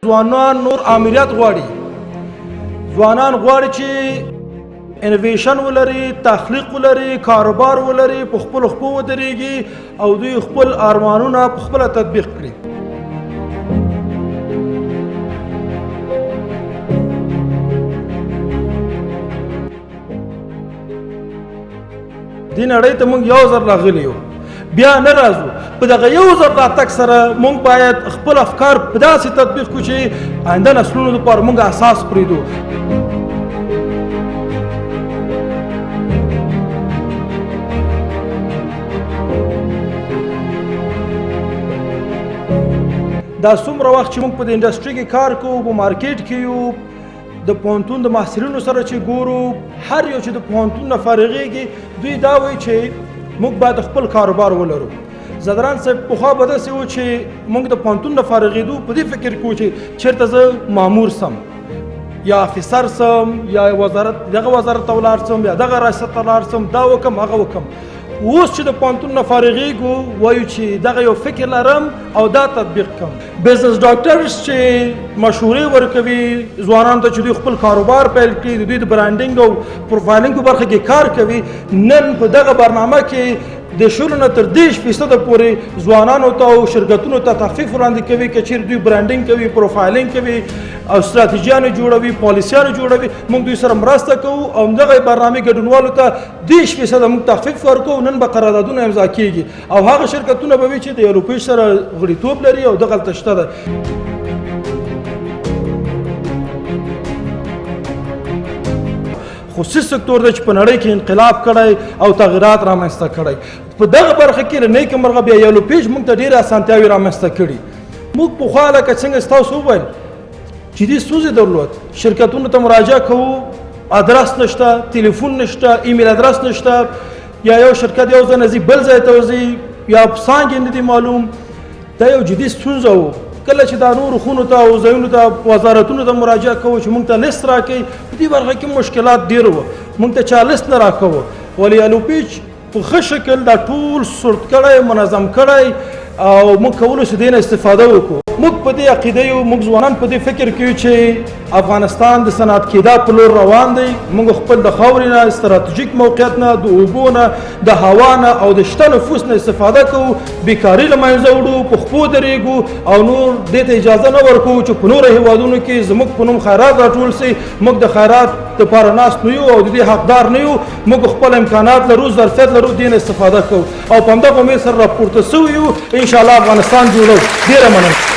ځوانان نور امریت غواړي، ځوانان غواړي چې انویشن ولري، تخلیق ولري، کاروبار ولري، په خپل خپو ودرېږي او دوی خپل ارمانونه په خپله تطبیق کړي. دې نړۍ ته موږ یو ځل راغلي یو، بیا نه راځو. په دغه یو ځل راتګ سره موږ باید خپل افکار په داسې تطبیق کړو چې آینده نسلونو لپاره موږ اساس پرېږدو. دا څومره وخت چې موږ په انډسټري کې کار کوو، په مارکیټ کې یو، د پوهنتون د محصلینو سره چې ګورو، هر یو چې د پوهنتون نه فارغېږي دوی دا وایي چې موږ باید خپل کاروبار ولرو. زدران صاحب پخوا به داسې و چې موږ د پوهنتون نه فارغېدو په دې فکر کوو چې چېرته زه مامور سم یا افیسر سم یا دغه وزارت ته ولاړ سم یا دغه ریاست ته ولاړ سم، دا وکم هغه وکم. اوس چې د پوهنتون نه فارغېږو وایو چې دغه یو فکر لرم او دا تطبیق کړم. بزنس ډاکټرز چې مشورې ورکوي ځوانانو ته چې دوی خپل کاروبار پیل کړي، د دوی د برانډینګ او پروفایلینګ په برخه کې کار کوي، نن په دغه برنامه کې د 0 نه تر 30% پورې ځوانانو ته او شرکتونو ته تخفیف وړاندې کوي که چیرې دوی برانډینګ کوي، پروفایلینګ کوي او ستراتیژیانې جوړوي، پالیسیانې جوړوي. موږ دوی سره مرسته کوو او همدغه برنامې ګډونوالو ته 30% موږ تخفیف ورکوو. نن به قراردادونه امضا کېږي او هغه شرکتونه به وي چې د یو پیج سره غړیتوب لري او دغلته شته ده. خصوصي سکتور دی چې په نړۍ کې انقلاب کړی او تغیرات رامنځته کړی. په دغه برخه کې له نیکه مرغه بیا یلو پیج موږ ته ډېرې اسانتیاوې رامنځته کړي. موږ پخوا لکه څنګه ستاسو وویل جدي ستونزې درلود، شرکتونو ته مراجعه کوو، ادرس نشته، تلیفون نشته، ایمیل ادرس نشته، یا یو شرکت یو ځای نه ځي بل ځای ته ځي یا څانګې نه دي معلوم. دا یو جدي ستونزه و. کله چې دا نورو خونو ته او ځایونو ته وزارتونو ته مراجعه کوو چې موږ ته لیست راکوي، په دې برخه کې مشکلات ډېر وو، موږ ته چا لیست نه راکوو. ولې یلو پیج په ښه شکل دا ټول سورت کړی، منظم کړی او موږ کولی شو دې نه استفاده وکړو. موږ په دې عقیده یو، موږ ځوانان په دې فکر کې یو چې افغانستان د صنعت کېدا په لور روان دی. موږ خپل د خاورې نه، ستراتیژیک موقعیت نه، د اوبو نه، د هوا نه او د شته نفوس نه استفاده کوو، بیکاري له منځه وړو، په خپو درېږو او نور دې ته اجازه نه ورکوو چې په نورو هېوادونو کې زموږ په نوم خیرات راټول سي. موږ د خیرات دپاره ناست نه یو او د دې حقدار نه یو. موږ خپل امکانات لرو، ظرفیت لرو، دې نه استفاده کوو او په همدغه امید سره راپورته سوي یو. انشاءالله افغانستان جوړو. ډېره مننه.